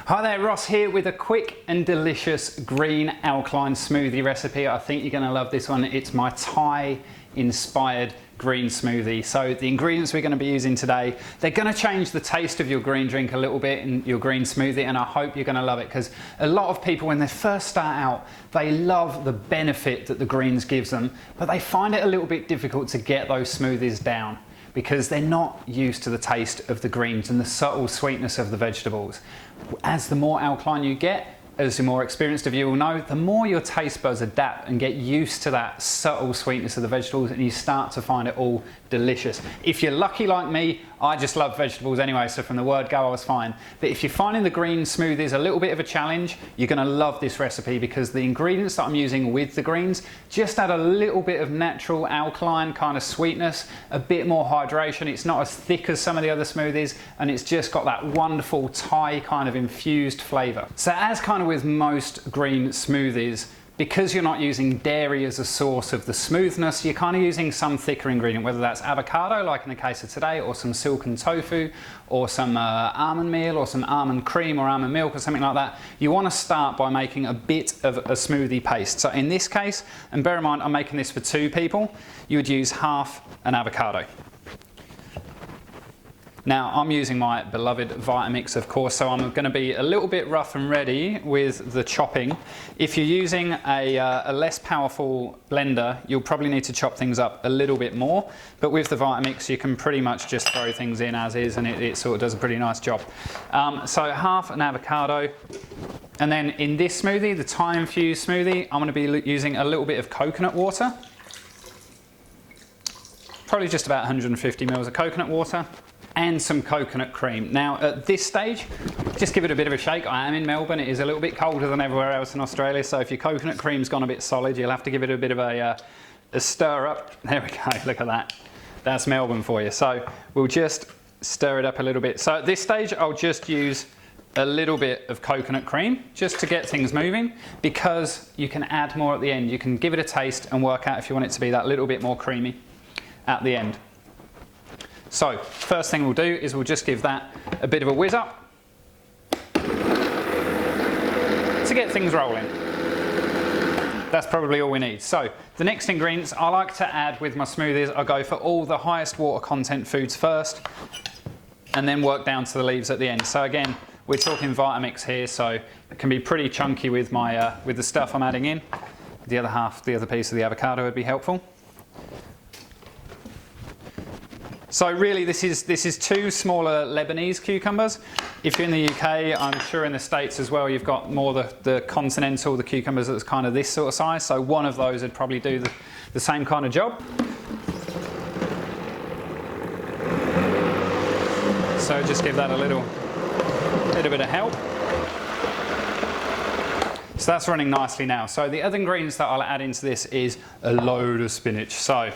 Hi there, Ross here with a quick and delicious green alkaline smoothie recipe. I think you're going to love this one. It's my Thai inspired green smoothie. So the ingredients we're going to be using today, they're going to change the taste of your green drink a little bit in your green smoothie, and I hope you're going to love it, because a lot of people when they first start out, they love the benefit that the greens gives them, but they find it a little bit difficult to get those smoothies down, because they're not used to the taste of the greens and the subtle sweetness of the vegetables. As the more alkaline you get, as the more experienced of you will know, the more your taste buds adapt and get used to that subtle sweetness of the vegetables, and you start to find it all delicious. If you're lucky like me, I just love vegetables anyway, so from the word go I was fine. But if you're finding the green smoothies a little bit of a challenge, you're going to love this recipe, because the ingredients that I'm using with the greens just add a little bit of natural alkaline kind of sweetness, a bit more hydration. It's not as thick as some of the other smoothies, and it's just got that wonderful Thai kind of infused flavour. So as kind of with most green smoothies, because you're not using dairy as a source of the smoothness, you're kind of using some thicker ingredient, whether that's avocado, like in the case of today, or some silken tofu, or some almond meal, or some almond cream, or almond milk, or something like that. You want to start by making a bit of a smoothie paste. So in this case, and bear in mind I'm making this for 2 people, you would use half an avocado. Now I'm using my beloved Vitamix, of course, so I'm going to be a little bit rough and ready with the chopping. If you're using a less powerful blender, you'll probably need to chop things up a little bit more, but with the Vitamix you can pretty much just throw things in as is, and it sort of does a pretty nice job. So half an avocado, and then in this smoothie, the Thai infused smoothie, I'm going to be using a little bit of coconut water, probably just about 150 mils of coconut water, and some coconut cream. Now at this stage, just give it a bit of a shake. I am in Melbourne, it is a little bit colder than everywhere else in Australia, so if your coconut cream's gone a bit solid, you'll have to give it a bit of a stir up. There we go, look at that. That's Melbourne for you. So we'll just stir it up a little bit. So at this stage, I'll just use a little bit of coconut cream just to get things moving, because you can add more at the end. You can give it a taste and work out if you want it to be that little bit more creamy at the end. So first thing we'll do is we'll just give that a bit of a whiz up to get things rolling. That's probably all we need. So the next ingredients I like to add with my smoothies, I go for all the highest water content foods first, and then work down to the leaves at the end. So again, we're talking Vitamix here, so it can be pretty chunky with my with the stuff I'm adding in. The other piece of the avocado would be helpful. So really this is 2 smaller Lebanese cucumbers. If you're in the UK, I'm sure in the States as well, you've got more the continental, the cucumbers that's kind of this sort of size. So one of those would probably do the same kind of job. So just give that a little bit of help. So that's running nicely now. So the other ingredients that I'll add into this is a load of spinach. So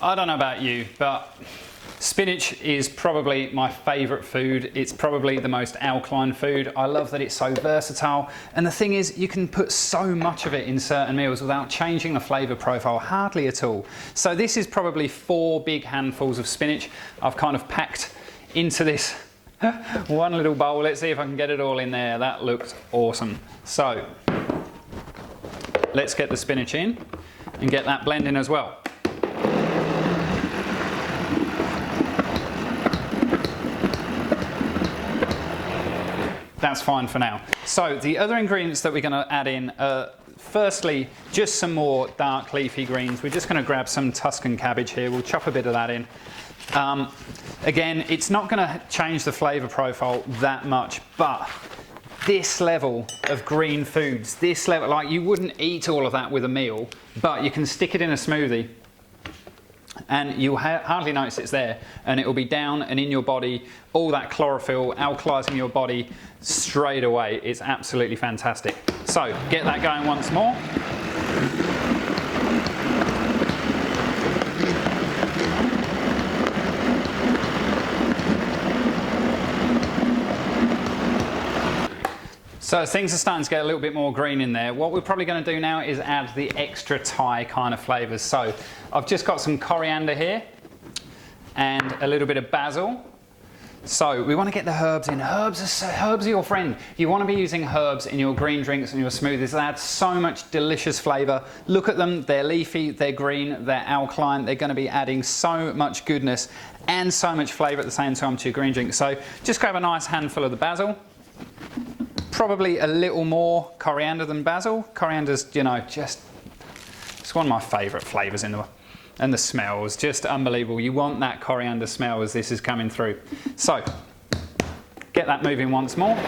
I don't know about you, but spinach is probably my favourite food. It's probably the most alkaline food. I love that it's so versatile. And the thing is, you can put so much of it in certain meals without changing the flavour profile, hardly at all. So this is probably 4 big handfuls of spinach I've kind of packed into this one little bowl. Let's see if I can get it all in there. That looks awesome. So let's get the spinach in and get that blending as well. That's fine for now. So the other ingredients that we're going to add in are, firstly, just some more dark leafy greens. We're just going to grab some Tuscan cabbage here. We'll chop a bit of that in. Again, it's not going to change the flavour profile that much, but this level of green foods, this level, like you wouldn't eat all of that with a meal, but you can stick it in a smoothie and you'll hardly notice it's there, and it will be down and in your body, all that chlorophyll alkalizing your body straight away. It's absolutely fantastic. So get that going once more. So things are starting to get a little bit more green in there. What we're probably going to do now is add the extra Thai kind of flavours. So I've just got some coriander here and a little bit of basil. So we want to get the herbs in. Herbs are your friend. You want to be using herbs in your green drinks and your smoothies. They add so much delicious flavour. Look at them, they're leafy, they're green, they're alkaline. They're going to be adding so much goodness and so much flavour at the same time to your green drink. So just grab a nice handful of the basil. Probably a little more coriander than basil. Coriander's, you know, it's one of my favourite flavours in the world. And the smells, just unbelievable. You want that coriander smell as this is coming through. So, get that moving once more.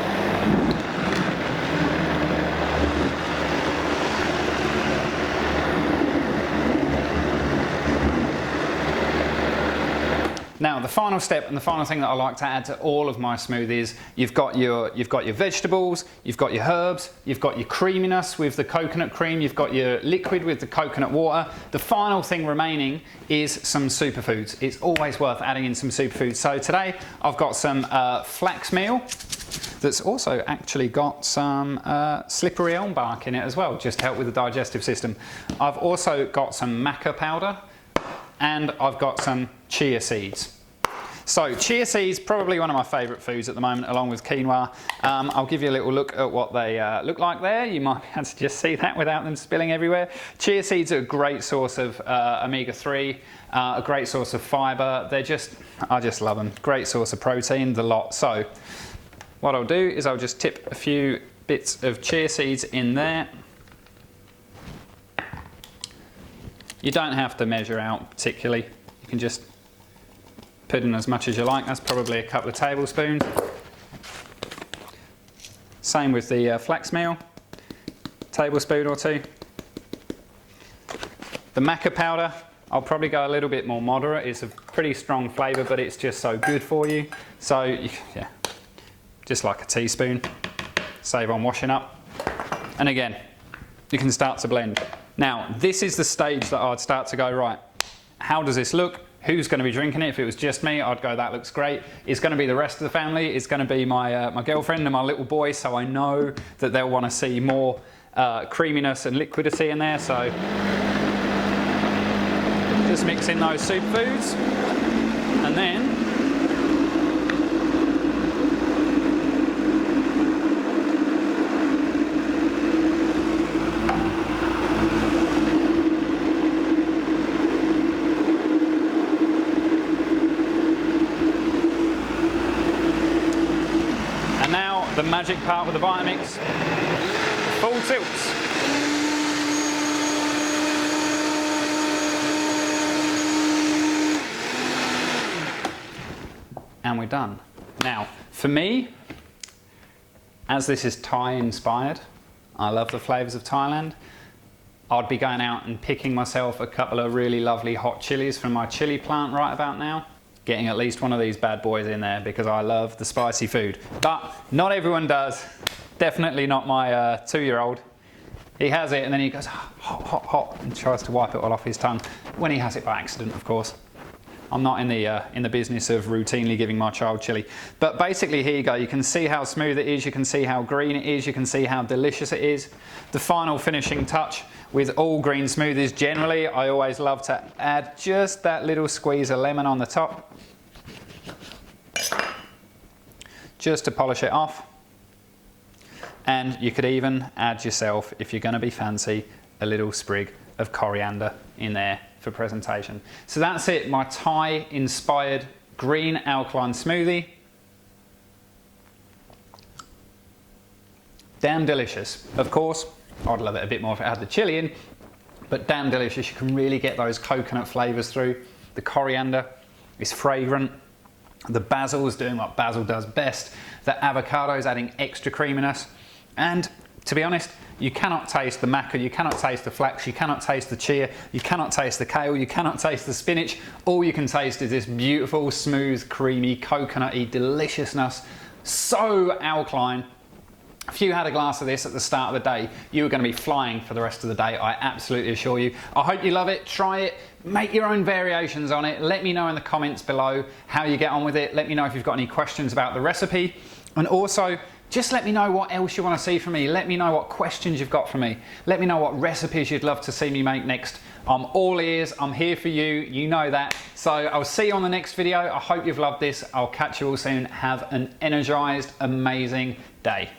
Now, the final step and the final thing that I like to add to all of my smoothies, you've got your vegetables, you've got your herbs, you've got your creaminess with the coconut cream, you've got your liquid with the coconut water. The final thing remaining is some superfoods. It's always worth adding in some superfoods. So today I've got some flax meal that's also actually got some slippery elm bark in it as well, just to help with the digestive system. I've also got some maca powder, and I've got some chia seeds. So chia seeds, probably one of my favourite foods at the moment, along with quinoa. I'll give you a little look at what they look like there. You might be able to just see that without them spilling everywhere. Chia seeds are a great source of omega-3, a great source of fibre. I just love them. Great source of protein, the lot. So what I'll do is I'll just tip a few bits of chia seeds in there. You don't have to measure out particularly. You can just put in as much as you like. That's probably a couple of tablespoons. Same with the flax meal, tablespoon or two. The maca powder, I'll probably go a little bit more moderate. It's a pretty strong flavour, but it's just so good for you. So yeah, just like a teaspoon. Save on washing up. And again, you can start to blend. Now, this is the stage that I'd start to go, right, how does this look? Who's going to be drinking it? If it was just me, I'd go, that looks great. It's going to be the rest of the family. It's going to be my girlfriend and my little boy, so I know that they'll want to see more creaminess and liquidity in there. So just mix in those superfoods, and then the magic part with the Vitamix, full tilts. And we're done. Now, for me, as this is Thai inspired, I love the flavours of Thailand, I'd be going out and picking myself a couple of really lovely hot chilies from my chili plant right about now. Getting at least one of these bad boys in there because I love the spicy food. But not everyone does. Definitely not my 2-year-old. He has it and then he goes, hot, hot, hot, and tries to wipe it all off his tongue. When he has it by accident, of course. I'm not in the business of routinely giving my child chili. But basically, here you go. You can see how smooth it is. You can see how green it is. You can see how delicious it is. The final finishing touch with all green smoothies, generally, I always love to add just that little squeeze of lemon on the top, just to polish it off. And you could even add yourself, if you're going to be fancy, a little sprig of coriander in there for presentation. So that's it, my Thai inspired green alkaline smoothie. Damn delicious. Of course, I'd love it a bit more if it had the chili in, but damn delicious. You can really get those coconut flavours through. The coriander is fragrant. The basil is doing what basil does best. The avocado is adding extra creaminess. And to be honest, you cannot taste the maca, you cannot taste the flax, you cannot taste the chia, you cannot taste the kale, you cannot taste the spinach. All you can taste is this beautiful, smooth, creamy, coconutty deliciousness. So alkaline. If you had a glass of this at the start of the day, you were going to be flying for the rest of the day, I absolutely assure you. I hope you love it, try it, make your own variations on it. Let me know in the comments below how you get on with it. Let me know if you've got any questions about the recipe. And also, Just let me know what else you want to see from me. Let me know what questions you've got for me. Let me know what recipes you'd love to see me make next. I'm all ears, I'm here for you, you know that. So I'll see you on the next video. I hope you've loved this. I'll catch you all soon. Have an energized, amazing day.